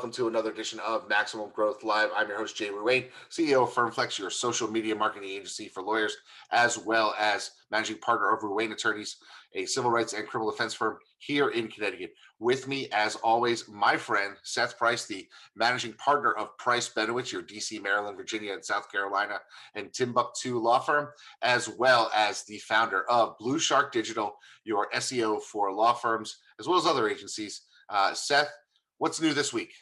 welcome to another edition of Maximum Growth Live. I'm your host, Jay Ruane, CEO of FirmFlex, your social media marketing agency for lawyers, as well as managing partner of Ruane Attorneys, a civil rights and criminal defense firm here in Connecticut. With me, as always, my friend, Seth Price, the managing partner of Price Benowitz, your DC, Maryland, Virginia, and South Carolina, and Timbuktu law firm, as well as the founder of Blue Shark Digital, your SEO for law firms, as well as other agencies. Seth, what's new this week?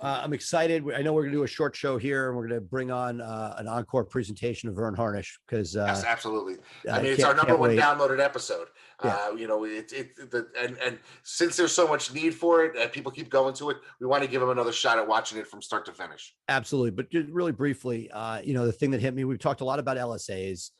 I'm excited. I know we're going to do a short show here, and we're going to bring on an encore presentation of Verne Harnish because yes, absolutely. I mean, it's our number one downloaded episode. Yeah. And since there's so much need for it, and people keep going to it, we want to give them another shot at watching it from start to finish. Absolutely, but just really briefly, the thing that hit me, we've talked a lot about LSAs.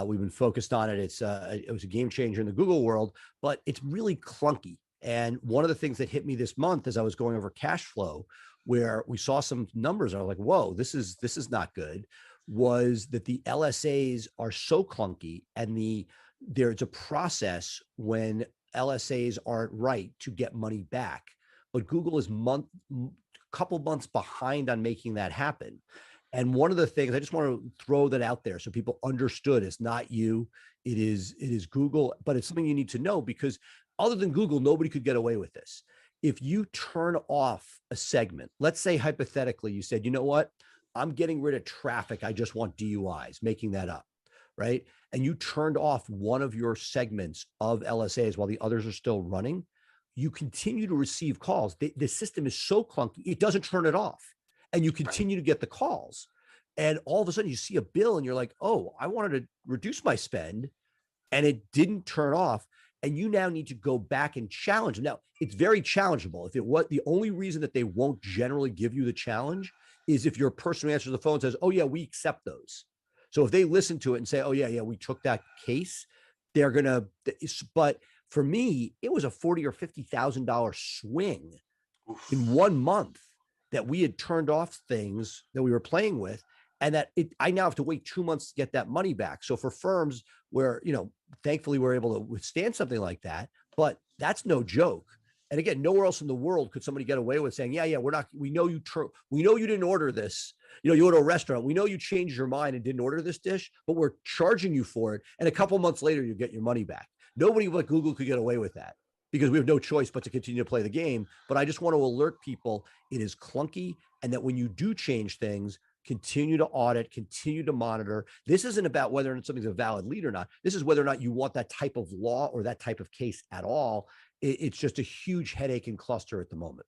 We've been focused on it. It was a game changer in the Google world, but it's really clunky. And one of the things that hit me this month as I was going over cash flow, where we saw some numbers, I was like, whoa, this is not good, was that the LSAs are so clunky, and there's a process when LSAs aren't right to get money back. But Google is couple months behind on making that happen. And one of the things, I just want to throw that out there so people understood, it's not you, it is Google, but it's something you need to know, because other than Google, nobody could get away with this. If you turn off a segment, let's say hypothetically, you said, you know what, I'm getting rid of traffic, I just want DUIs, making that up, right? And you turned off one of your segments of LSAs while the others are still running, you continue to receive calls. The system is so clunky, it doesn't turn it off. And you continue to get the calls. And all of a sudden you see a bill and you're like, oh, I wanted to reduce my spend and it didn't turn off. And you now need to go back and challenge them. Now, it's very challengeable. The only reason that they won't generally give you the challenge is if your person who answers the phone says, oh yeah, we accept those. So if they listen to it and say, oh yeah, we took that case, they're gonna, but for me, it was a $40,000 or $50,000 swing in 1 month that we had turned off things that we were playing with, and that I now have to wait 2 months to get that money back. So for firms where, thankfully we're able to withstand something like that, but that's no joke. And again, nowhere else in the world could somebody get away with saying, yeah, we know you didn't order this. You go to a restaurant, we know you changed your mind and didn't order this dish, but we're charging you for it. And a couple months later, you get your money back. Nobody but Google could get away with that, because we have no choice but to continue to play the game. But I just want to alert people, it is clunky, and that when you do change things, continue to audit, continue to monitor. This isn't about whether or not something's a valid lead or not. This is whether or not you want that type of law or that type of case at all. It's just a huge headache and cluster at the moment.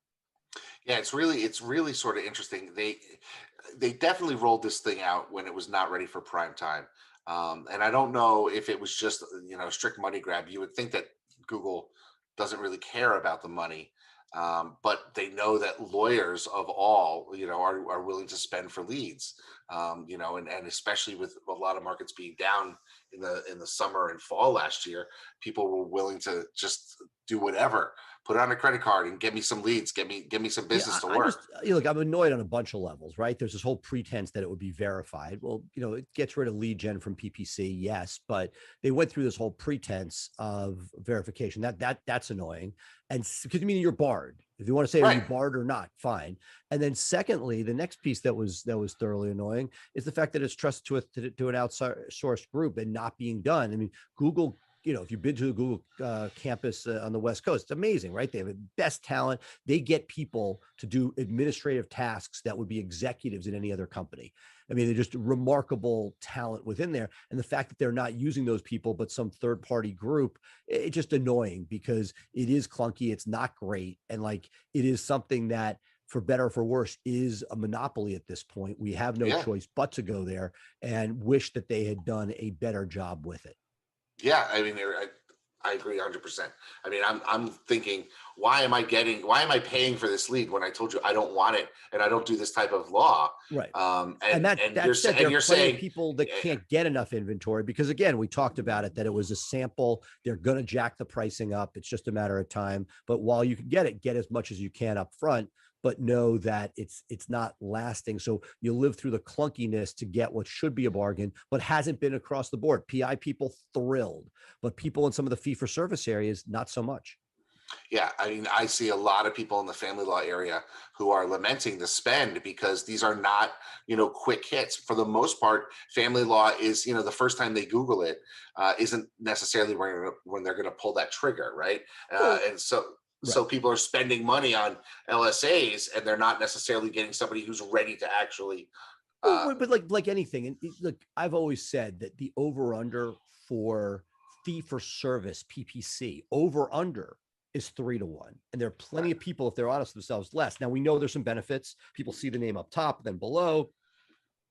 Yeah, it's really sort of interesting. They definitely rolled this thing out when it was not ready for prime time. And I don't know if it was just, a strict money grab. You would think that Google doesn't really care about the money. But they know that lawyers of all, are willing to spend for leads, and especially with a lot of markets being down in the summer and fall last year, people were willing to just do whatever, put on a credit card and get me some leads, get me some business to work. Look, I'm annoyed on a bunch of levels, right? There's this whole pretense that it would be verified. Well, it gets rid of lead gen from PPC, yes, but they went through this whole pretense of verification. That's annoying. And because you're barred. If you want to say, right, are you barred or not, fine. And then secondly, the next piece that was thoroughly annoying is the fact that it's trusted to an outsourced group and not being done. I mean, Google, if you've been to the Google campus on the West Coast, it's amazing, right? They have the best talent. They get people to do administrative tasks that would be executives in any other company. I mean, they're just remarkable talent within there. And the fact that they're not using those people, but some third-party group, it's just annoying, because it is clunky. It's not great. And it is something that, for better or for worse, is a monopoly at this point. We have no choice but to go there, and wish that they had done a better job with it. Yeah, I mean, I agree 100%. I mean, I'm thinking, why am I paying for this lead when I told you I don't want it and I don't do this type of law? Right. You're saying people that can't get enough inventory, because again, we talked about it, that it was a sample. They're going to jack the pricing up. It's just a matter of time. But while you can get as much as you can up front, but know that it's not lasting. So you live through the clunkiness to get what should be a bargain, but hasn't been across the board. PI people thrilled, but people in some of the fee for service areas, not so much. Yeah, I mean, I see a lot of people in the family law area who are lamenting the spend because these are not, quick hits. For the most part, family law is, the first time they Google it, isn't necessarily when they're going to pull that trigger, right? Well, And so, right. so people are spending money on LSAs, and they're not necessarily getting somebody who's ready to actually. Uh, Well, but like anything, and look, I've always said that the over under for fee for service PPC over under is 3 to 1, and there are plenty right, of people, if they're honest with themselves, less. Now we know there's some benefits. People see the name up top, then below.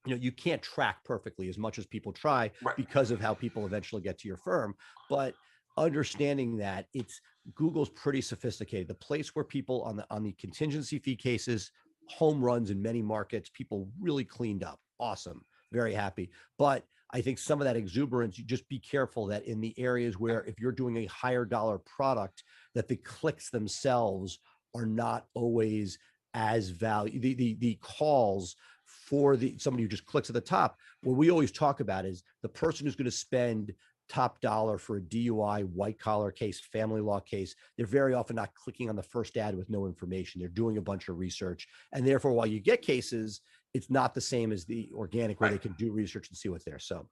You can't track perfectly as much as people try right, because of how people eventually get to your firm. But understanding that it's Google's pretty sophisticated. The place where people on the contingency fee cases, home runs in many markets, people really cleaned up. Awesome. Very happy. But I think some of that exuberance, you just be careful that in the areas where if you're doing a higher dollar product, that the clicks themselves are not always as value. The calls for the somebody who just clicks at the top, what we always talk about is the person who's going to spend top dollar for a DUI, white collar case, family law case. They're very often not clicking on the first ad with no information. They're doing a bunch of research. And therefore, while you get cases, it's not the same as the organic where right. they can do research and see what's there. So,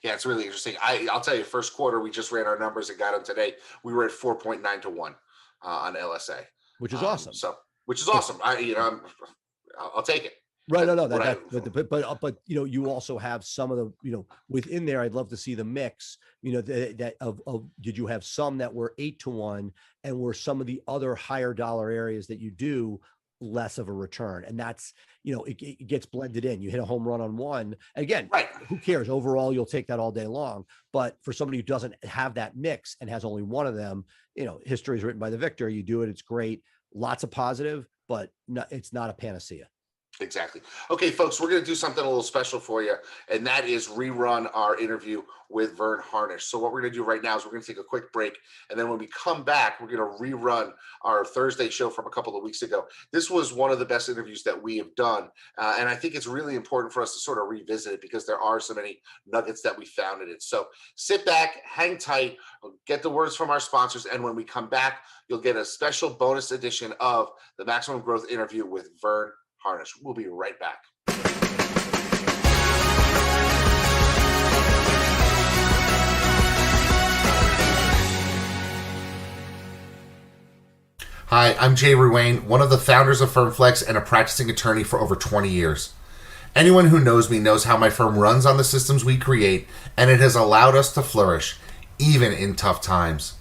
Yeah, it's really interesting. I'll tell you, first quarter, we just ran our numbers and got them today. We were at 4.9 to 1 on LSA. which is awesome. So, which is But awesome. I'll take it. right, no, no, What I, but you also have some of the within there. I'd love to see the mix. That of did you have some that were 8 to 1, and were some of the other higher dollar areas that you do less of a return, and that's it gets blended in. You hit a home run on one, and again, right. who cares? Overall, you'll take that all day long. But for somebody who doesn't have that mix and has only one of them, history is written by the victor. You do it, it's great, lots of positive, but it's not a panacea. Exactly. Okay, folks, we're going to do something a little special for you, and that is rerun our interview with Verne Harnish. So what we're going to do right now is we're going to take a quick break, and then when we come back, we're going to rerun our Thursday show from a couple of weeks ago. This was one of the best interviews that we have done, and I think it's really important for us to sort of revisit it because there are so many nuggets that we found in it. So sit back, hang tight, get the words from our sponsors, and when we come back, you'll get a special bonus edition of the Maximum Growth interview with Verne Harnish. We'll be right back. Hi, I'm Jay Ruane, one of the founders of FirmFlex and a practicing attorney for over 20 years. Anyone who knows me knows how my firm runs on the systems we create, and it has allowed us to flourish, even in tough times.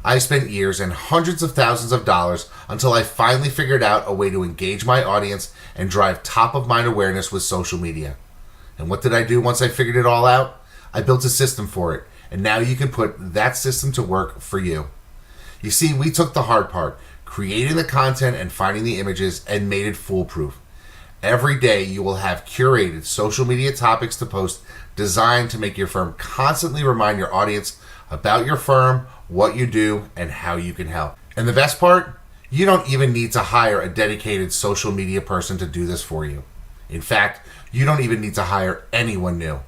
I spent years and hundreds of thousands of dollars until I finally figured out a way to engage my audience and drive top of mind awareness with social media. And what did I do once I figured it all out? I built a system for it, and now you can put that system to work for you. You see, we took the hard part, creating the content and finding the images, and made it foolproof. Every day you will have curated social media topics to post designed to make your firm constantly remind your audience about your firm, what you do, and how you can help. And the best part? You don't even need to hire a dedicated social media person to do this for you. In fact, you don't even need to hire anyone new.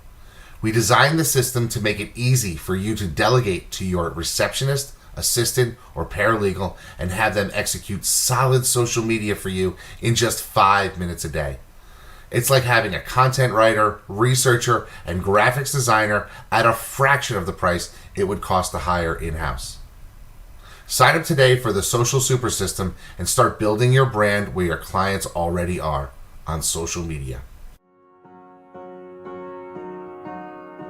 We designed the system to make it easy for you to delegate to your receptionist, assistant, or paralegal and have them execute solid social media for you in just 5 minutes a day. It's like having a content writer, researcher, and graphics designer at a fraction of the price it would cost to hire in-house. Sign up today for the Social Super System and start building your brand where your clients already are, on social media.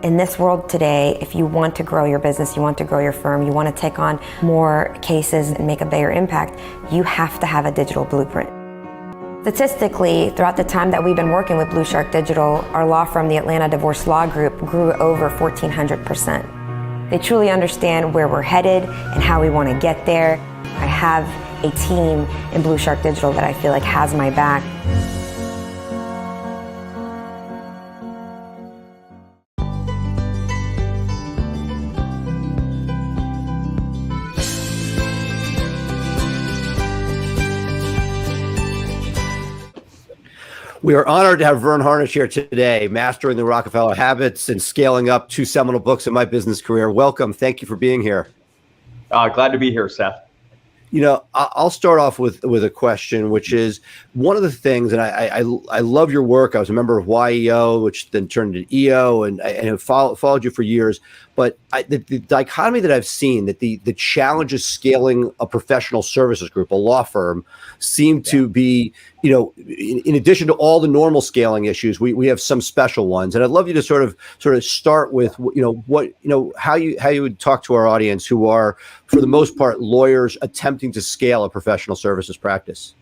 In this world today, if you want to grow your business, you want to grow your firm, you want to take on more cases and make a bigger impact, you have to have a digital blueprint. Statistically, throughout the time that we've been working with Blue Shark Digital, our law firm, the Atlanta Divorce Law Group, grew over 1,400%. They truly understand where we're headed and how we want to get there. I have a team in Blue Shark Digital that I feel like has my back. We are honored to have Verne Harnish here today, mastering the Rockefeller habits and scaling up 2 seminal books in my business career. Welcome. Thank you for being here. Glad to be here, Seth. I'll start off with a question, which is one of the things, and I love your work. I was a member of YEO, which then turned into EO, and have followed you for years. But the dichotomy that I've seen, that the challenges scaling a professional services group, a law firm, seem to be, in addition to all the normal scaling issues, we have some special ones. And I'd love you to sort of start with, how you would talk to our audience, who are, for the most part, lawyers attempting to scale a professional services practice.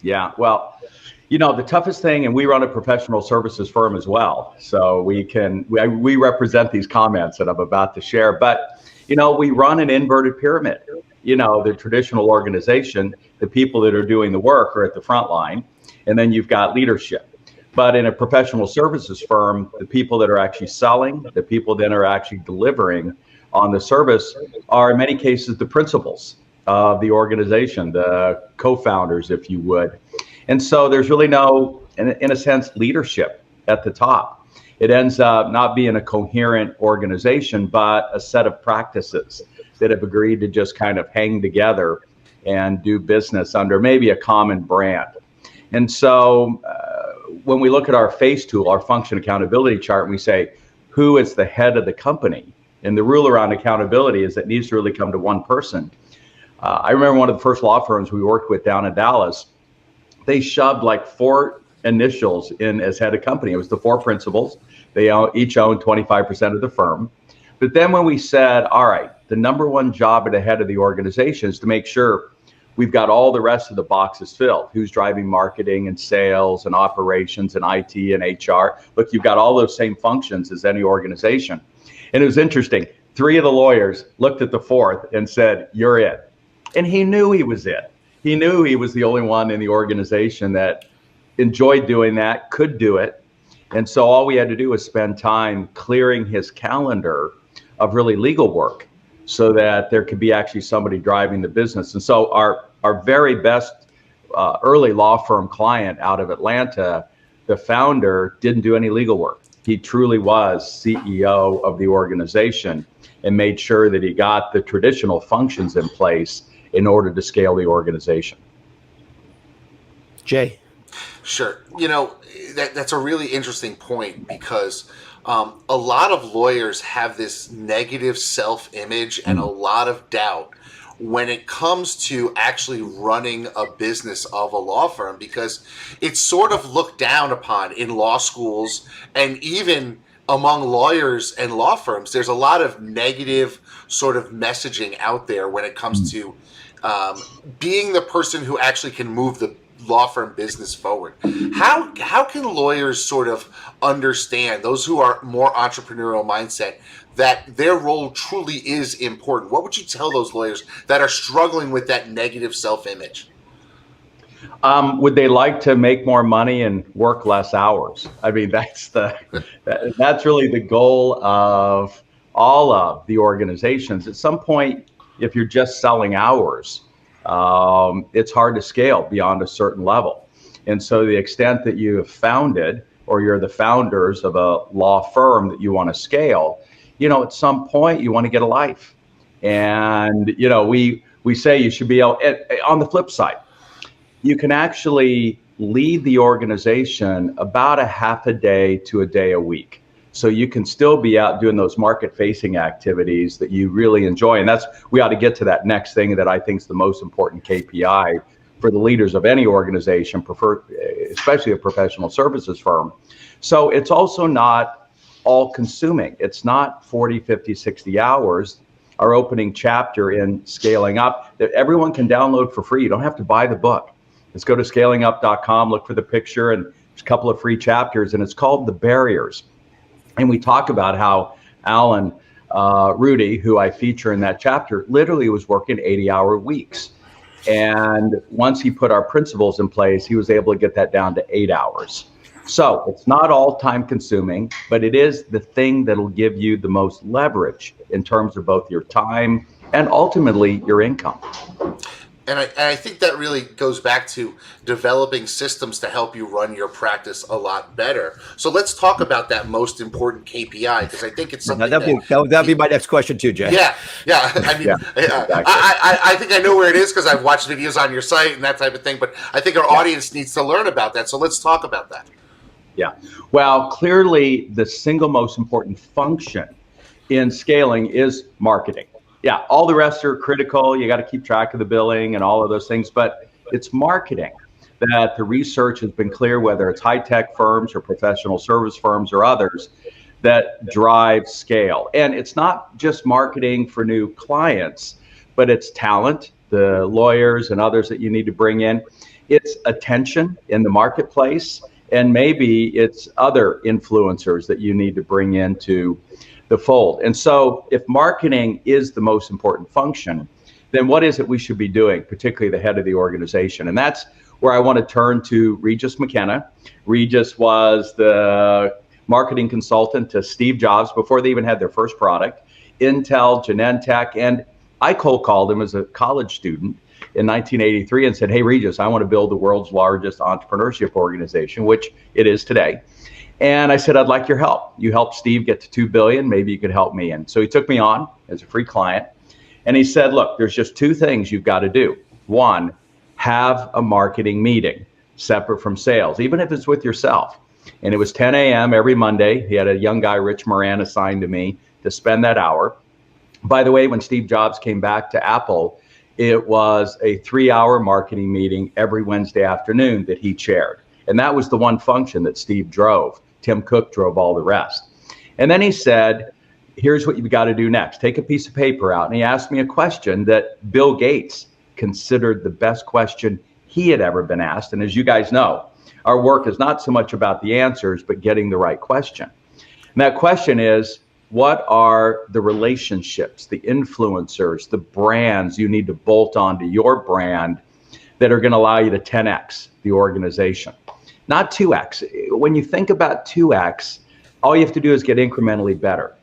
Yeah, well, the toughest thing, and we run a professional services firm as well, so we represent these comments that I'm about to share, but, we run an inverted pyramid. The traditional organization, the people that are doing the work are at the front line, and then you've got leadership. But in a professional services firm, the people that are actually selling, the people that are actually delivering on the service are in many cases the principals of the organization, the co-founders, if you would. And so there's really no, in a sense, leadership at the top. It ends up not being a coherent organization, but a set of practices that have agreed to just kind of hang together and do business under maybe a common brand. And so when we look at our FACE tool, our function accountability chart, and we say, who is the head of the company? And the rule around accountability is it needs to really come to one person. I remember one of the first law firms we worked with down in Dallas, they shoved like 4 initials in as head of company. It was the 4 principals. They each owned 25% of the firm. But then when we said, all right, the number one job at the head of the organization is to make sure we've got all the rest of the boxes filled. Who's driving marketing and sales and operations and IT and HR? Look, you've got all those same functions as any organization. And it was interesting. 3 of the lawyers looked at the 4th and said, you're it. And he knew he was it. He knew he was the only one in the organization that enjoyed doing that, could do it. And so all we had to do was spend time clearing his calendar of really legal work so that there could be actually somebody driving the business. And so our very best early law firm client out of Atlanta, the founder didn't do any legal work. He truly was CEO of the organization and made sure that he got the traditional functions in place in order to scale the organization. Jay. Sure. That's a really interesting point, because a lot of lawyers have this negative self-image and a lot of doubt when it comes to actually running a business of a law firm, because it's sort of looked down upon in law schools, and even among lawyers and law firms. There's a lot of negative sort of messaging out there when it comes to being the person who actually can move the law firm business forward. How can lawyers sort of understand, those who are more entrepreneurial mindset, that their role truly is important? What would you tell those lawyers that are struggling with that negative self-image? Would they like to make more money and work less hours? I mean, that's really the goal of all of the organizations. At some point, if you're just selling hours, it's hard to scale beyond a certain level. And so the extent that you have founded, or you're the founders of a law firm that you want to scale, at some point you want to get a life. And, we say you should be able, on the flip side, you can actually lead the organization about a half a day to a day a week. So you can still be out doing those market-facing activities that you really enjoy. And we ought to get to that next thing that I think is the most important KPI for the leaders of any organization, especially a professional services firm. So it's also not all-consuming. It's not 40, 50, 60 hours. Our opening chapter in Scaling Up that everyone can download for free. You don't have to buy the book. Let's go to scalingup.com, look for the picture, and there's a couple of free chapters, and it's called The Barriers. And we talk about how Alan Rudy, who I feature in that chapter, literally was working 80-hour weeks. And once he put our principles in place, he was able to get that down to 8 hours. So it's not all time consuming, but it is the thing that'll give you the most leverage in terms of both your time and ultimately your income. And I think that really goes back to developing systems to help you run your practice a lot better. So let's talk about that most important KPI, because I think it's something That'd be my next question too, Jay. yeah, yeah. I mean, Yeah, exactly. I think I know where it is because I've watched videos on your site and that type of thing. But I think our audience needs to learn about that. So let's talk about that. Yeah. Well, clearly the single most important function in scaling is marketing. Yeah, all the rest are critical. You got to keep track of the billing and all of those things, but it's marketing that the research has been clear, whether it's high-tech firms or professional service firms or others, that drive scale. And it's not just marketing for new clients, but it's talent, the lawyers and others that you need to bring in. It's attention in the marketplace, and maybe it's other influencers that you need to bring into the fold. And so if marketing is the most important function, then what is it we should be doing, particularly the head of the organization? And that's where I want to turn to Regis McKenna. Regis was the marketing consultant to Steve Jobs before they even had their first product, Intel, Genentech, and I cold called him as a college student in 1983 and said, hey, Regis, I want to build the world's largest entrepreneurship organization, which it is today. And I said, I'd like your help. You helped Steve get to 2 billion. Maybe you could help me. And so he took me on as a free client. And he said, look, there's just two things you've got to do. One, have a marketing meeting separate from sales, even if it's with yourself. And it was 10 a.m. every Monday. He had a young guy, Rich Moran, assigned to me to spend that hour. By the way, when Steve Jobs came back to Apple, it was a 3-hour marketing meeting every Wednesday afternoon that he chaired. And that was the one function that Steve drove. Tim Cook drove all the rest. And then he said, here's what you've got to do next. Take a piece of paper out. And he asked me a question that Bill Gates considered the best question he had ever been asked. And as you guys know, our work is not so much about the answers, but getting the right question. And that question is, what are the relationships, the influencers, the brands you need to bolt onto your brand that are going to allow you to 10x the organization? Not 2x. When you think about 2x, all you have to do is get incrementally better.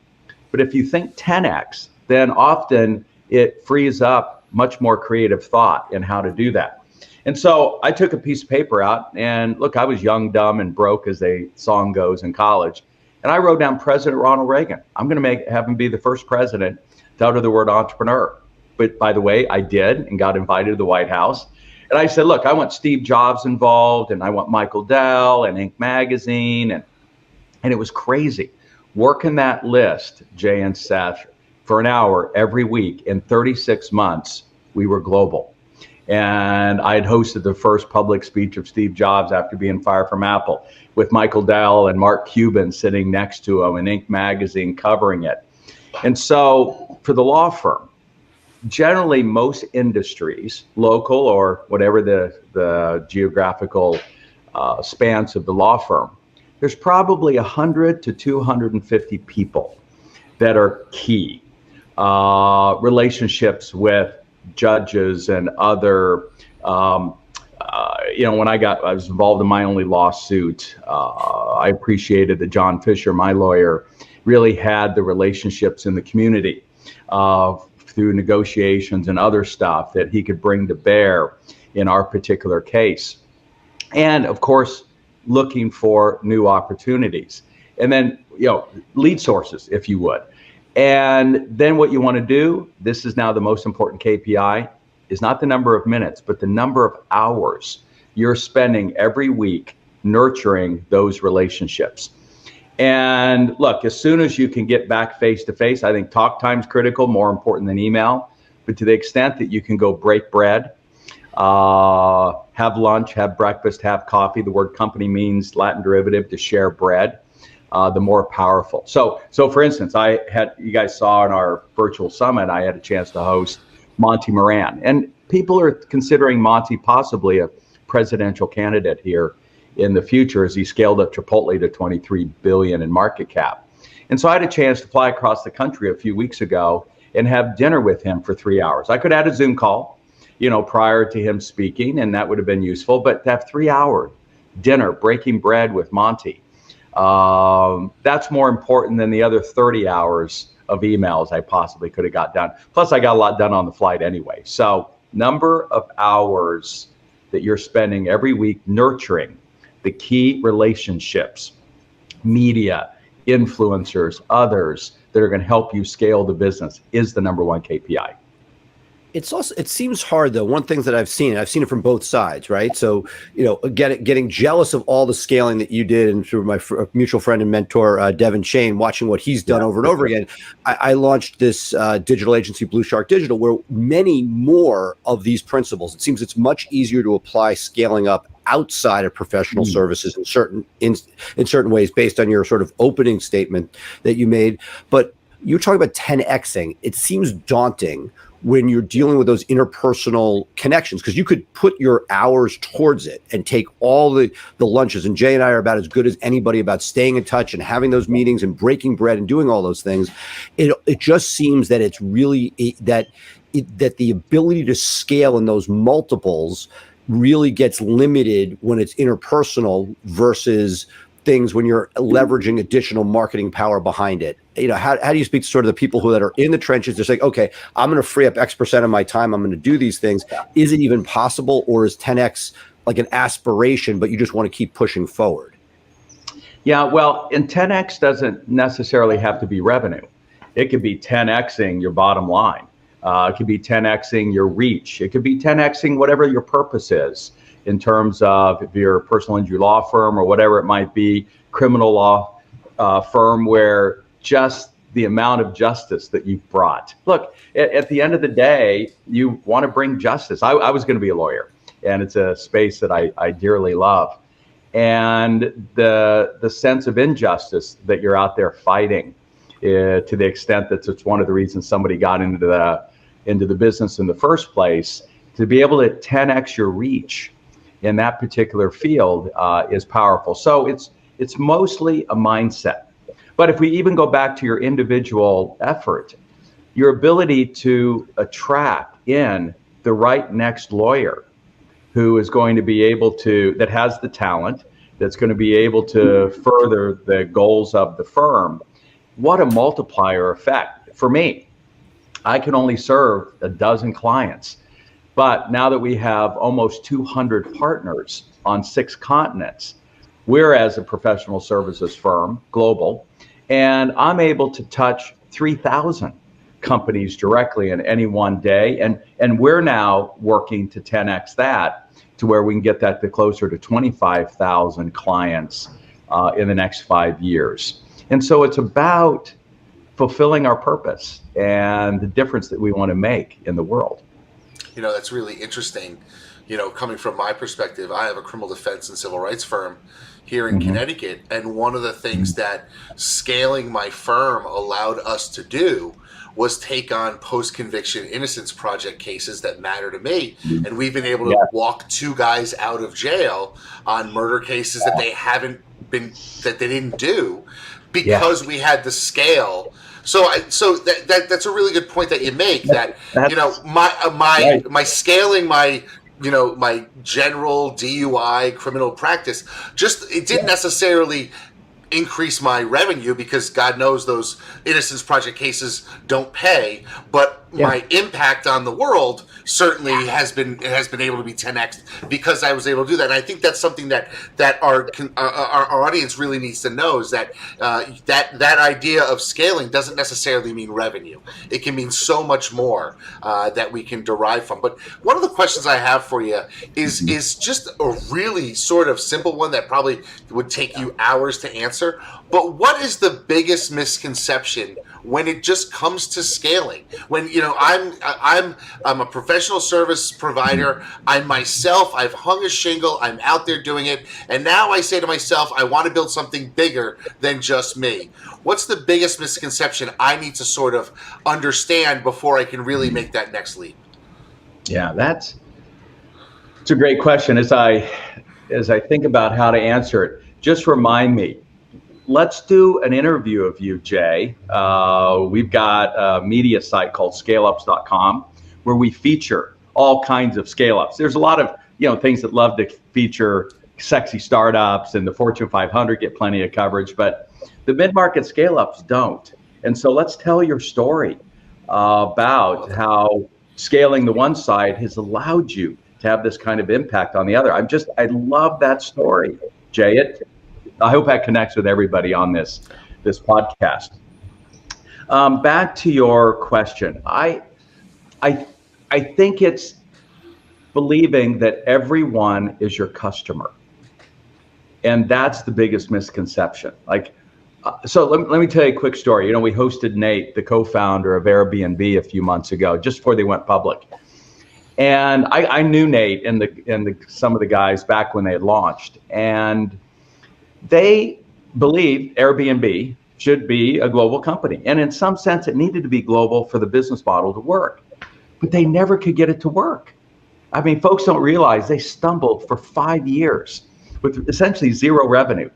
But if you think 10x, then often it frees up much more creative thought in how to do that. And so I took a piece of paper out, and look, I was young, dumb, and broke, as the song goes, in college. And I wrote down President Ronald Reagan. I'm going to have him be the first president to utter the word entrepreneur. But by the way, I did, and got invited to the White House. And I said, look, I want Steve Jobs involved, and I want Michael Dell and Inc. magazine. And it was crazy. Working that list, Jay and Seth, for an hour every week. In 36 months, we were global. And I had hosted the first public speech of Steve Jobs after being fired from Apple, with Michael Dell and Mark Cuban sitting next to him, and Inc. magazine covering it. And so for the law firm, generally most industries, local or whatever the geographical spans of the law firm, there's probably 100 to 250 people that are key. Relationships with judges and other, when I was involved in my only lawsuit, I appreciated that John Fisher, my lawyer, really had the relationships in the community through negotiations and other stuff that he could bring to bear in our particular case. And of course, looking for new opportunities. And then, lead sources, if you would. And then what you want to do, this is now the most important KPI, is not the number of minutes, but the number of hours you're spending every week nurturing those relationships. And look, as soon as you can get back face to face, I think talk time's critical, more important than email. But to the extent that you can go break bread, have lunch, have breakfast, have coffee, the word company means Latin derivative to share bread, the more powerful. So for instance, you guys saw in our virtual summit, I had a chance to host Monty Moran. And people are considering Monty possibly a presidential candidate here in the future as he scaled up Chipotle to 23 billion in market cap. And so I had a chance to fly across the country a few weeks ago and have dinner with him for 3 hours. I could add a Zoom call, prior to him speaking, and that would have been useful, but to have 3-hour dinner, breaking bread with Monty, that's more important than the other 30 hours of emails I possibly could have got done. Plus I got a lot done on the flight anyway. So number of hours that you're spending every week nurturing the key relationships, media, influencers, others that are going to help you scale the business is the number one KPI. It's also, it seems hard though. One thing that I've seen it from both sides, right? So, getting jealous of all the scaling that you did, and through my mutual friend and mentor, Devin Shane, watching what he's done over and over again. I launched this digital agency, Blue Shark Digital, where many more of these principles, it seems it's much easier to apply scaling up outside of professional services in certain ways, based on your sort of opening statement that you made. But you're talking about 10xing. It seems daunting when you're dealing with those interpersonal connections, because you could put your hours towards it and take all the lunches. And Jay and I are about as good as anybody about staying in touch and having those meetings and breaking bread and doing all those things. It just seems that it's really that the ability to scale in those multiples really gets limited when it's interpersonal versus things when you're leveraging additional marketing power behind it. How do you speak to sort of the people that are in the trenches? They're saying, okay, I'm going to free up X% of my time. I'm going to do these things. Is it even possible, or is 10X like an aspiration, but you just want to keep pushing forward? Yeah, well, and 10X doesn't necessarily have to be revenue. It could be 10Xing your bottom line. It could be 10Xing your reach. It could be 10Xing whatever your purpose is, in terms of if you're a personal injury law firm or whatever it might be, criminal law firm, where just the amount of justice that you've brought. Look, at the end of the day, you want to bring justice. I was going to be a lawyer, and it's a space that I dearly love. And the sense of injustice that you're out there fighting, to the extent that it's one of the reasons somebody got into the business in the first place, to be able to 10x your reach in that particular field is powerful. So it's mostly a mindset. But if we even go back to your individual effort, your ability to attract in the right next lawyer who is going to be able to, that has the talent, that's going to be able to further the goals of the firm, what a multiplier effect. For me, I can only serve a dozen clients. But now that we have almost 200 partners on 6 continents, we're, as a professional services firm, global, and I'm able to touch 3,000 companies directly in any one day. And we're now working to 10x that, to where we can get that to closer to 25,000 clients in the next 5 years. And so it's about fulfilling our purpose and the difference that we want to make in the world. That's really interesting. Coming from my perspective, I have a criminal defense and civil rights firm here in Connecticut. And one of the things that scaling my firm allowed us to do was take on post-conviction innocence project cases that matter to me. And we've been able to walk 2 guys out of jail on murder cases that they didn't do, because we had the scale. So that's a really good point that you make, that my scaling my my general DUI criminal practice, it didn't necessarily increase my revenue, because God knows those innocence project cases don't pay, but my impact on the world certainly has been able to be 10x because I was able to do that. And I think that's something that our audience really needs to know, is that that idea of scaling doesn't necessarily mean revenue. It can mean so much more that we can derive from. But one of the questions I have for you is just a really sort of simple one that probably would take you hours to answer. But what is the biggest misconception when it just comes to scaling? When I'm a professional service provider, I've hung a shingle, I'm out there doing it, and now I say to myself, I want to build something bigger than just me. What's the biggest misconception I need to sort of understand before I can really make that next leap? Yeah, it's a great question. As I think about how to answer it, just remind me. Let's do an interview of you, Jay. We've got a media site called scaleups.com, where we feature all kinds of scale-ups. There's a lot of things that love to feature sexy startups, and the Fortune 500 get plenty of coverage, but the mid-market scale-ups don't. And so let's tell your story about how scaling the one side has allowed you to have this kind of impact on the other. I love that story, Jay. I hope that connects with everybody on this podcast. Back to your question. I think it's believing that everyone is your customer. And that's the biggest misconception. So let me tell you a quick story. You know, we hosted Nate, the co-founder of Airbnb, a few months ago, just before they went public. And I knew Nate and some of the guys back when they had launched, and they believed Airbnb should be a global company. And in some sense, it needed to be global for the business model to work, but they never could get it to work. I mean, folks don't realize they stumbled for 5 years with essentially zero revenue.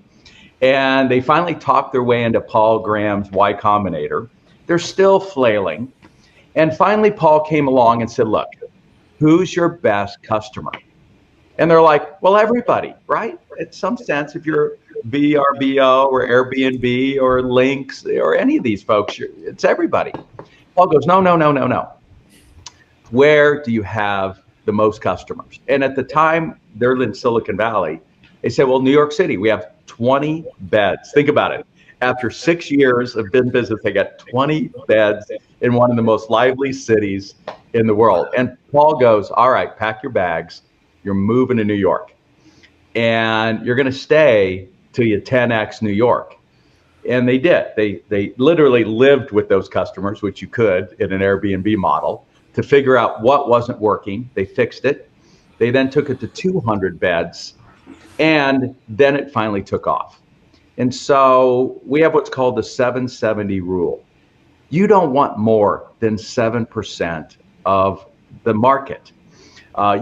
And they finally talked their way into Paul Graham's Y Combinator. They're still flailing. And finally, Paul came along and said, look, who's your best customer? And they're like, well, everybody, right? In some sense, if you're VRBO or Airbnb or Lynx or any of these folks, it's everybody. Paul goes, no. Where do you have the most customers? And at the time, they're in Silicon Valley. They said, well, New York City, we have 20 beds. Think about it. After 6 years of business, they got 20 beds in one of the most lively cities in the world. And Paul goes, all right, pack your bags. You're moving to New York. And you're going to stay till you 10x New York. And they did. They literally lived with those customers, which you could in an Airbnb model, to figure out what wasn't working. They fixed it. They then took it to 200 beds. And then it finally took off. And so we have what's called the 770 rule. You don't want more than 7% of the market.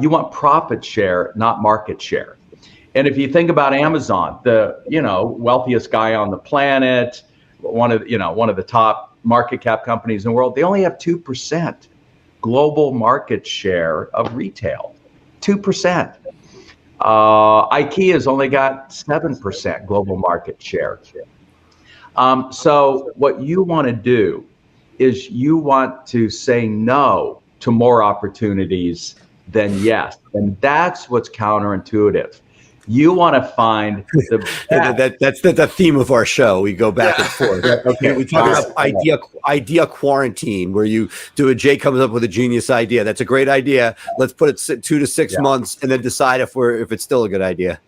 You want profit share, not market share. And if you think about Amazon, the wealthiest guy on the planet, one of the top market cap companies in the world, they only have 2% global market share of retail. 2%. IKEA's only got 7% global market share. So what you want to do is you want to say no to more opportunities than yes. And that's what's counterintuitive. You want to find the best. That's the theme of our show. We go back and forth. Okay. We talk about idea quarantine, where Jay comes up with a genius idea. That's a great idea. Let's put it 2 to 6 months and then decide if it's still a good idea.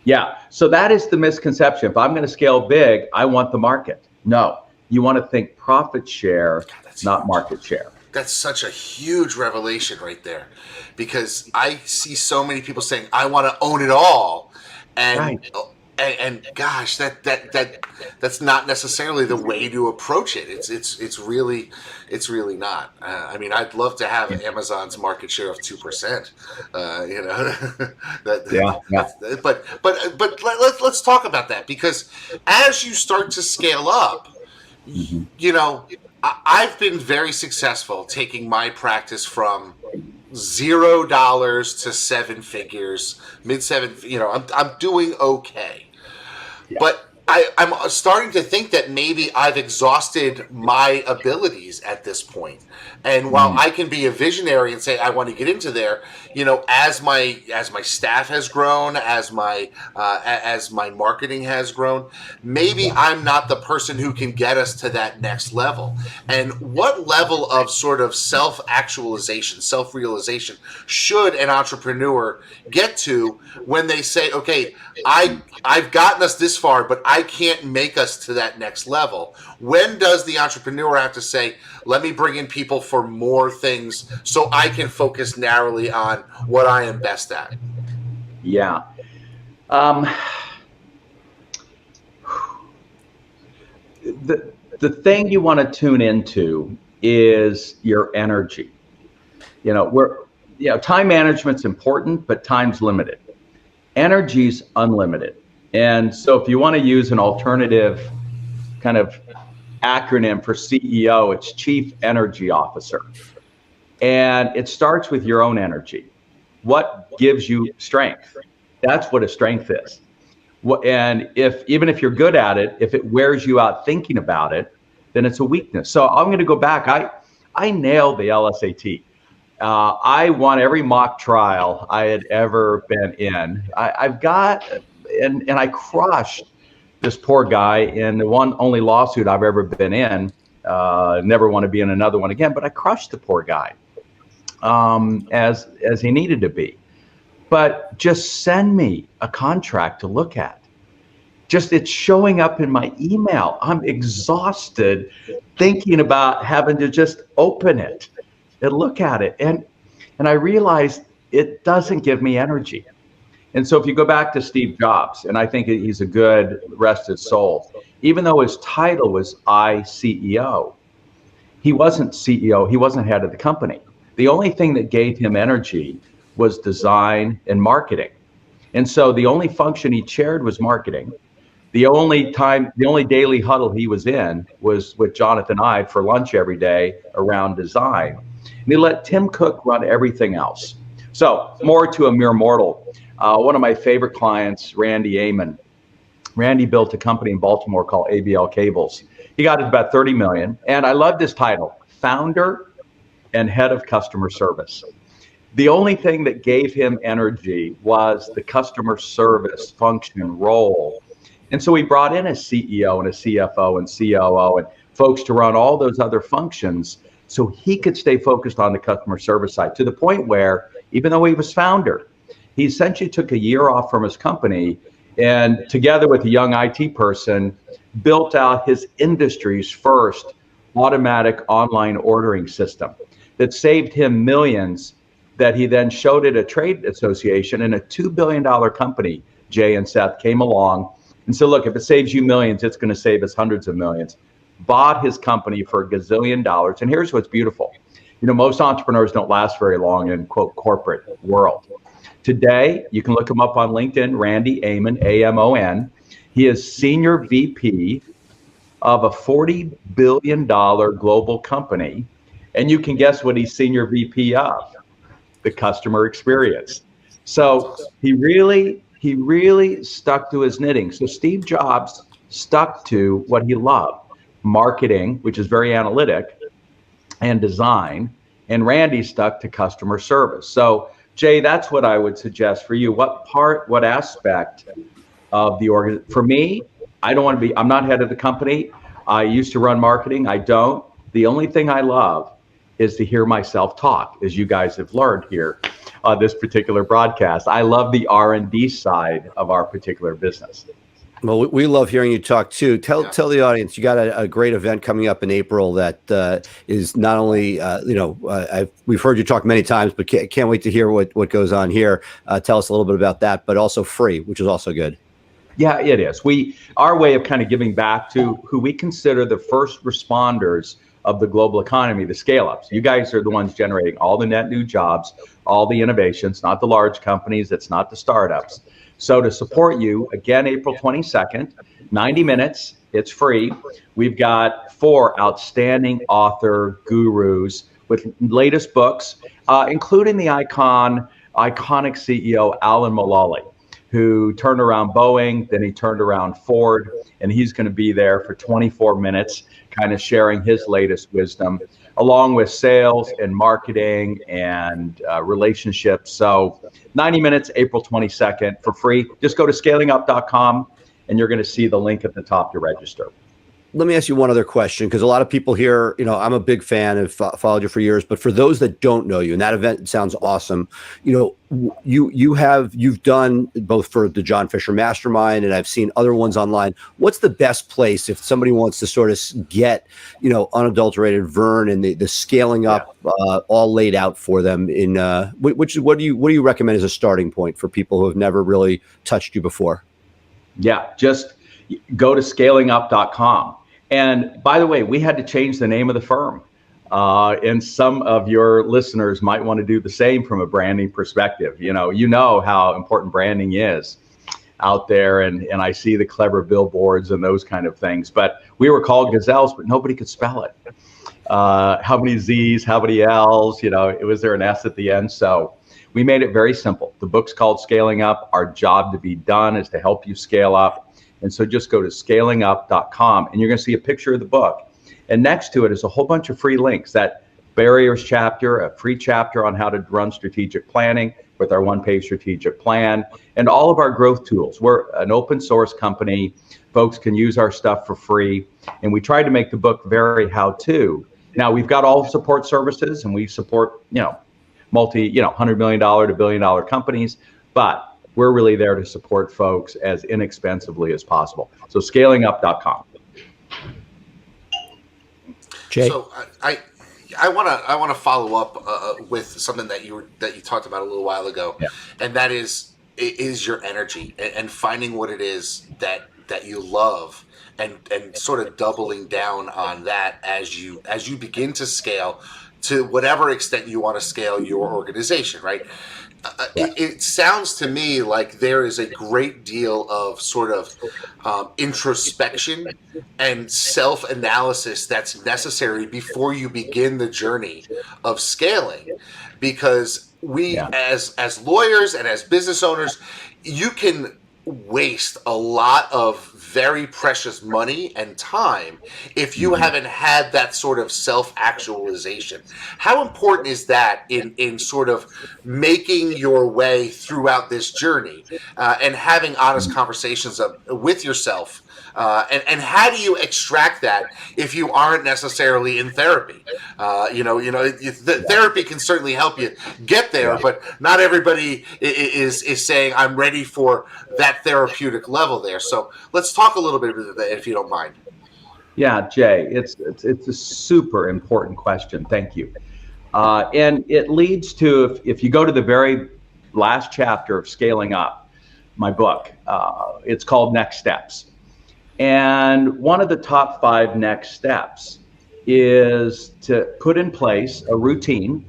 Yeah. So that is the misconception. If I'm going to scale big, I want the market. No, you want to think profit share, not market share. That's such a huge revelation right there, because I see so many people saying, I want to own it all. And right. and gosh, that's not necessarily the way to approach it. It's really not. I mean, I'd love to have Amazon's market share of 2%. But let's talk about that, because as you start to scale up, I've been very successful taking my practice from $0 to 7 figures, mid-7. I'm doing okay, but I'm starting to think that maybe I've exhausted my abilities at this point. And while I can be a visionary and say I want to get into there, as my staff has grown, as my marketing has grown, maybe I'm not the person who can get us to that next level. And what level of sort of self-actualization, self-realization should an entrepreneur get to when they say, okay, I've gotten us this far, but I can't make us to that next level? When does the entrepreneur have to say, let me bring in people for more things so I can focus narrowly on what I am best at? Yeah. The thing you want to tune into is your energy. Time management's important, but time's limited. Energy's unlimited. And so if you want to use an alternative kind of acronym for CEO, it's Chief Energy Officer. And it starts with your own energy. What gives you strength? That's what a strength is. And even if you're good at it, if it wears you out thinking about it, then it's a weakness. So I'm going to go back. I nailed the LSAT. I won every mock trial I had ever been in. I've got, and I crushed this poor guy in the one only lawsuit I've ever been in. Never want to be in another one again, but I crushed the poor guy as he needed to be. But just send me a contract to look at. Just it's showing up in my email. I'm exhausted thinking about having to just open it and look at it. And I realized it doesn't give me energy. And so if you go back to Steve Jobs, and I think he's a good rest his soul, even though his title was CEO, he wasn't CEO, he wasn't head of the company. The only thing that gave him energy was design and marketing. And so the only function he chaired was marketing. The only daily huddle he was in was with Jonathan Ive for lunch every day around design. And he let Tim Cook run everything else. So more to a mere mortal. One of my favorite clients, Randy Amon. Randy built a company in Baltimore called ABL Cables. He got it about 30 million. And I loved his title, Founder and Head of Customer Service. The only thing that gave him energy was the customer service function role. And so he brought in a CEO and a CFO and COO and folks to run all those other functions so he could stay focused on the customer service side, to the point where, even though he was founder, he essentially took a year off from his company and, together with a young IT person, built out his industry's first automatic online ordering system that saved him millions, that he then showed at a trade association, and a $2 billion company, Jay and Seth, came along and said, look, if it saves you millions, it's going to save us hundreds of millions. Bought his company for $1 gazillion. And here's what's beautiful. You know, most entrepreneurs don't last very long in, quote, corporate world. Today, you can look him up on LinkedIn, Randy Amon, A-M-O-N. He is Senior VP of a $40 billion global company. And you can guess what he's Senior VP of, the customer experience. So he really stuck to his knitting. So Steve Jobs stuck to what he loved, marketing, which is very analytic, and design. And Randy stuck to customer service. So Jay, that's what I would suggest for you. What aspect of the organ? For me, I'm not head of the company. I used to run marketing. I don't. The only thing I love is to hear myself talk, as you guys have learned here on this particular broadcast. I love the R&D side of our particular business. Well, we love hearing you talk too. Tell the audience, you got a great event coming up in April that is not only, we've heard you talk many times, but can't wait to hear what goes on here. Tell us a little bit about that, but also free, which is also good. Yeah, it is. Our way of kind of giving back to who we consider the first responders of the global economy, the scale-ups. You guys are the ones generating all the net new jobs, all the innovations, not the large companies, it's not the startups. So to support you, again, April 22nd, 90 minutes, it's free. We've got 4 outstanding author gurus with latest books, including the iconic CEO, Alan Mulally, who turned around Boeing, then he turned around Ford, and he's going to be there for 24 minutes, kind of sharing his latest wisdom, along with sales and marketing and relationships. So 90 minutes, April 22nd for free. Just go to scalingup.com and you're going to see the link at the top to register. Let me ask you one other question, because a lot of people here, I'm a big fan, have followed you for years, but for those that don't know you, and that event sounds awesome, you've done both for the John Fisher Mastermind, and I've seen other ones online. What's the best place if somebody wants to sort of get, unadulterated Verne and the scaling up all laid out for them in what do you recommend as a starting point for people who have never really touched you before? Yeah, just go to scalingup.com. And by the way, we had to change the name of the firm. And some of your listeners might want to do the same from a branding perspective. You know how important branding is out there. And I see the clever billboards and those kind of things. But we were called Gazelles, but nobody could spell it. How many Z's, how many L's, was there an S at the end? So we made it very simple. The book's called Scaling Up. Our job to be done is to help you scale up. And so just go to scalingup.com and you're going to see a picture of the book. And next to it is a whole bunch of free links that barriers chapter, a free chapter on how to run strategic planning with our one-page strategic plan, and all of our growth tools. We're an open source company. Folks can use our stuff for free. And we tried to make the book very how-to. Now we've got all support services, and we support, $100 million to $1 billion companies, but we're really there to support folks as inexpensively as possible. So scalingup.com. Jay? So I want to follow up with something that you talked about a little while ago, Yeah. and that is your energy and finding what it is that you love, and sort of doubling down on that as you begin to scale to whatever extent you want to scale your organization, right? It sounds to me like there is a great deal of sort of introspection and self-analysis that's necessary before you begin the journey of scaling, because we as lawyers and as business owners, you can waste a lot of very precious money and time if you haven't had that sort of self-actualization. How important is that in sort of making your way throughout this journey and having honest conversations with yourself? And how do you extract that if you aren't necessarily in therapy? Therapy can certainly help you get there, but not everybody is saying, I'm ready for that therapeutic level there. So let's talk a little bit about that, if you don't mind. Yeah, Jay, it's a super important question. Thank you. And it leads to, if you go to the very last chapter of Scaling Up, my book, it's called Next Steps. And one of the top 5 next steps is to put in place a routine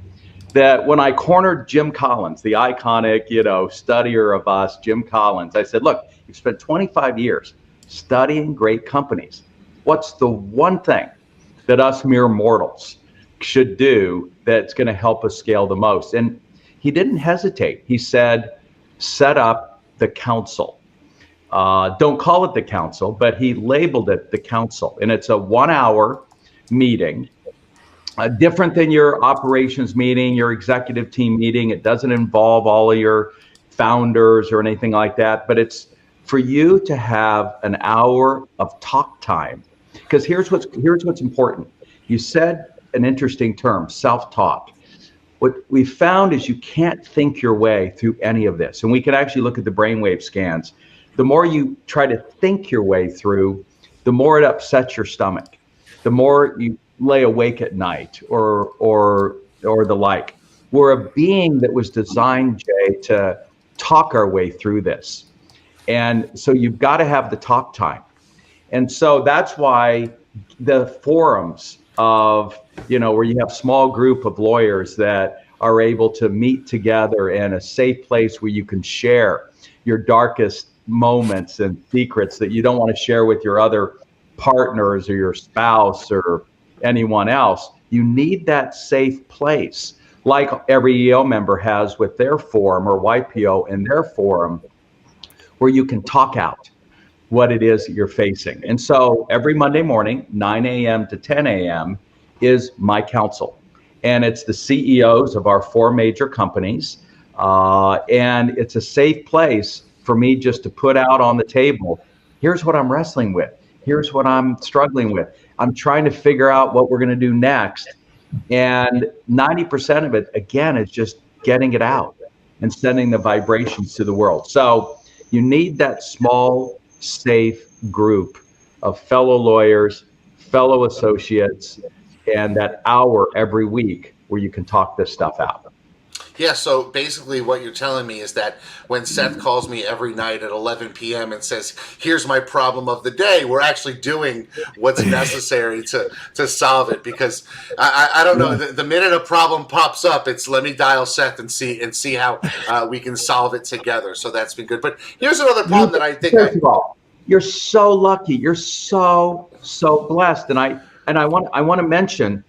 that when I cornered Jim Collins, the iconic, studier of us, Jim Collins, I said, look, you've spent 25 years studying great companies. What's the one thing that us mere mortals should do that's going to help us scale the most? And he didn't hesitate. He said, set up the council. Don't call it the council, but he labeled it the council. And it's a 1-hour meeting, different than your operations meeting, your executive team meeting. It doesn't involve all of your founders or anything like that, but it's for you to have an hour of talk time. Because here's what's important. You said an interesting term, self-talk. What we found is you can't think your way through any of this. And we can actually look at the brainwave scans. The more you try to think your way through, the more it upsets your stomach, the more you lay awake at night or the like. We're a being that was designed, Jay, to talk our way through this. And so you've got to have the talk time. And so that's why the forums of, where you have small group of lawyers that are able to meet together in a safe place where you can share your darkest moments and secrets that you don't want to share with your other partners or your spouse or anyone else. You need that safe place, like every EO member has with their forum, or YPO in their forum, where you can talk out what it is that you're facing. And so every Monday morning, 9 a.m. to 10 a.m. is my council. And it's the CEOs of our 4 major companies. And it's a safe place for me just to put out on the table, here's what I'm wrestling with. Here's what I'm struggling with. I'm trying to figure out what we're going to do next. And 90% of it, again, is just getting it out and sending the vibrations to the world. So you need that small, safe group of fellow lawyers, fellow associates, and that hour every week where you can talk this stuff out. Yeah, so basically what you're telling me is that when Seth calls me every night at 11 p.m. and says, here's my problem of the day, we're actually doing what's necessary to solve it. Because I don't know, the minute a problem pops up, it's let me dial Seth and see how we can solve it together. So that's been good. But here's another problem that I think First of all, you're so lucky. You're so blessed. And I want to mention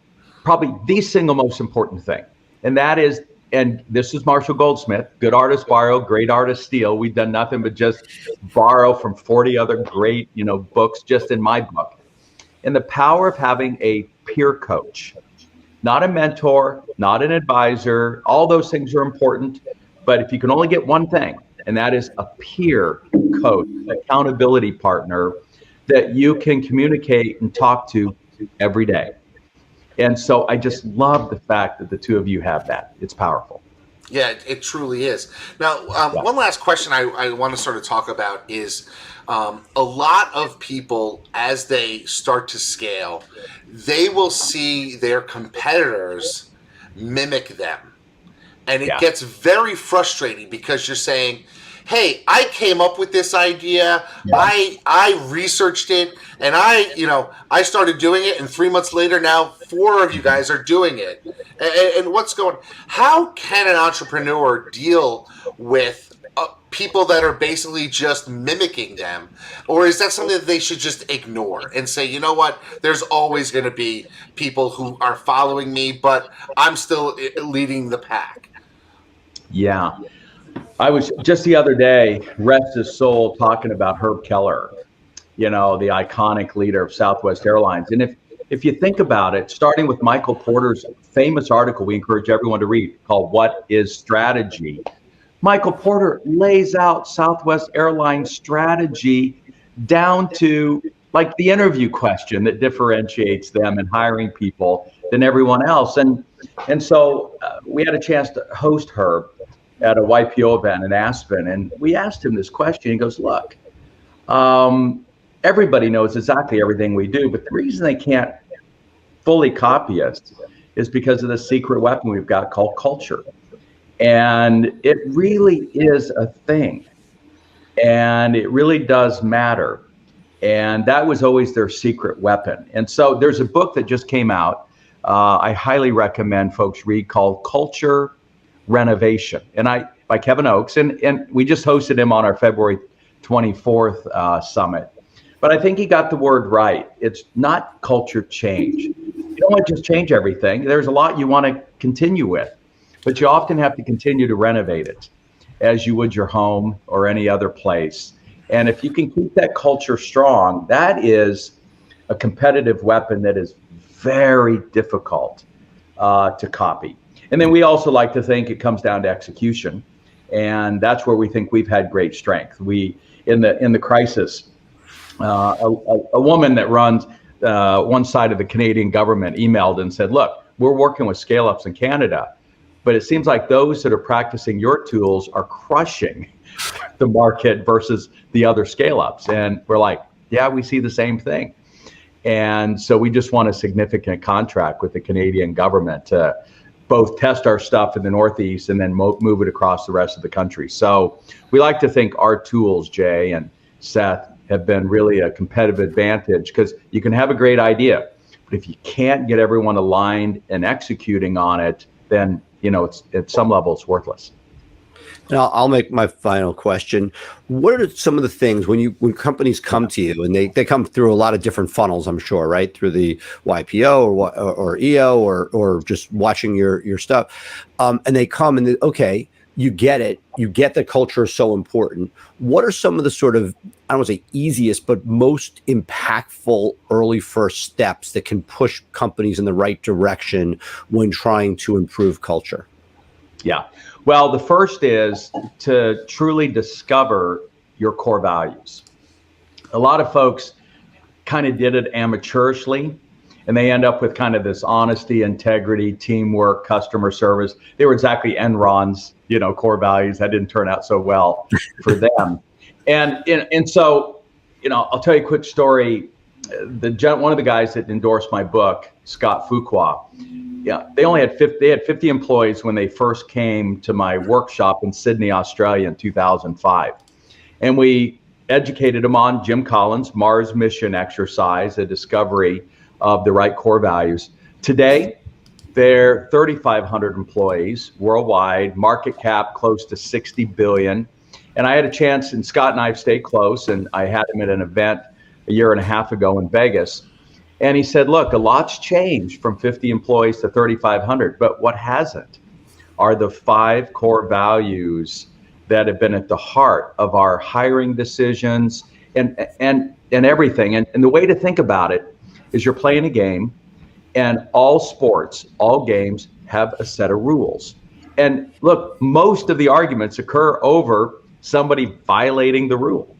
probably the single most important thing, and that is, and this is Marshall Goldsmith, good artists borrow, great artists steal. We've done nothing but just borrow from 40 other great, books just in my book. And the power of having a peer coach. not a mentor, not an advisor. All those things are important. But if you can only get one thing, and that is a peer coach, accountability partner that you can communicate and talk to every day. And so I just love the fact that the two of you have that. It's powerful. Yeah, it truly is. Now, one last question I want to sort of talk about is a lot of people, as they start to scale, they will see their competitors mimic them. And it gets very frustrating because you're saying, hey, I came up with this idea. I researched it, and I started doing it, and 3 months later now 4 of you guys are doing it. And how can an entrepreneur deal with people that are basically just mimicking them? Or is that something that they should just ignore and say, you know what, there's always going to be people who are following me, but I'm still leading the pack? Yeah. I was just the other day, rest his soul, talking about Herb Keller, the iconic leader of Southwest Airlines. And if you think about it, starting with Michael Porter's famous article we encourage everyone to read called What is Strategy? Michael Porter lays out Southwest Airlines strategy down to like the interview question that differentiates them in hiring people than everyone else. And so we had a chance to host Herb at a YPO event in Aspen. And we asked him this question. He goes, look, everybody knows exactly everything we do, but the reason they can't fully copy us is because of the secret weapon we've got called culture. And it really is a thing. And it really does matter. And that was always their secret weapon. And so there's a book that just came out, I highly recommend folks read, called Culture Renovation, by Kevin Oakes. And we just hosted him on our February 24th summit. But I think he got the word right. It's not culture change. You don't want to just change everything. There's a lot you want to continue with, but you often have to continue to renovate it as you would your home or any other place. And if you can keep that culture strong, that is a competitive weapon that is very difficult to copy. And then we also like to think it comes down to execution. And that's where we think we've had great strength. We, in the crisis, a woman that runs one side of the Canadian government emailed and said, look, we're working with scale-ups in Canada, but it seems like those that are practicing your tools are crushing the market versus the other scale-ups. And we're like, yeah, we see the same thing. And so we just won a significant contract with the Canadian government to both test our stuff in the Northeast and then move it across the rest of the country. So we like to think our tools, Jay and Seth, have been really a competitive advantage, because you can have a great idea, but if you can't get everyone aligned and executing on it, then it's at some level it's worthless. And I'll make my final question. What are some of the things when companies come to you, and they come through a lot of different funnels, I'm sure, right? Through the YPO or EO or just watching your stuff. And they come and okay, you get it. You get that culture is so important. What are some of the sort of, I don't want to say easiest, but most impactful early first steps that can push companies in the right direction when trying to improve culture? Yeah. Well, the first is to truly discover your core values. A lot of folks kind of did it amateurishly, and they end up with kind of this honesty, integrity, teamwork, customer service. They were exactly Enron's, core values. That didn't turn out so well for them. And so, I'll tell you a quick story. One of the guys that endorsed my book, Scott Fuqua, they had 50 employees when they first came to my workshop in Sydney, Australia in 2005. And we educated them on Jim Collins' Mars mission exercise, a discovery of the right core values. Today, they're 3,500 employees worldwide, market cap close to 60 billion. And I had a chance, and Scott and I have stayed close, and I had him at an event a year and a half ago in Vegas. And he said, look, a lot's changed from 50 employees to 3,500, but what hasn't are the 5 core values that have been at the heart of our hiring decisions and everything. And the way to think about it is you're playing a game, And all sports, all games have a set of rules. And look, most of the arguments occur over somebody violating the rule.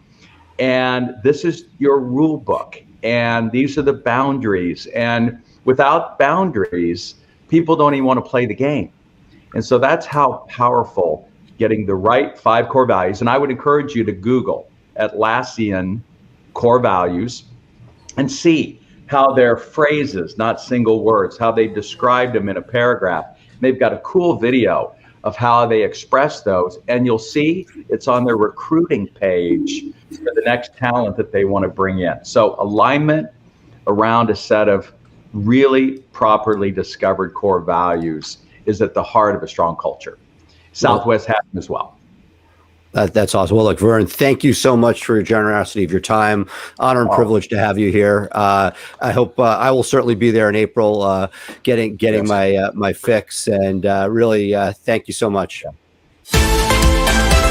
And this is your rule book. And these are the boundaries. And without boundaries, people don't even want to play the game. And so that's how powerful getting the right 5 core values. And I would encourage you to Google Atlassian core values and see how they're phrases, not single words, how they described them in a paragraph. And they've got a cool video of how they express those. And you'll see it's on their recruiting page for the next talent that they want to bring in. So alignment around a set of really properly discovered core values is at the heart of a strong culture. Southwest has them as well. That's awesome. Well, look, Verne, thank you so much for your generosity of your time. Honor and privilege to have you here. I hope I will certainly be there in April, getting my fix. And really, thank you so much. Yeah.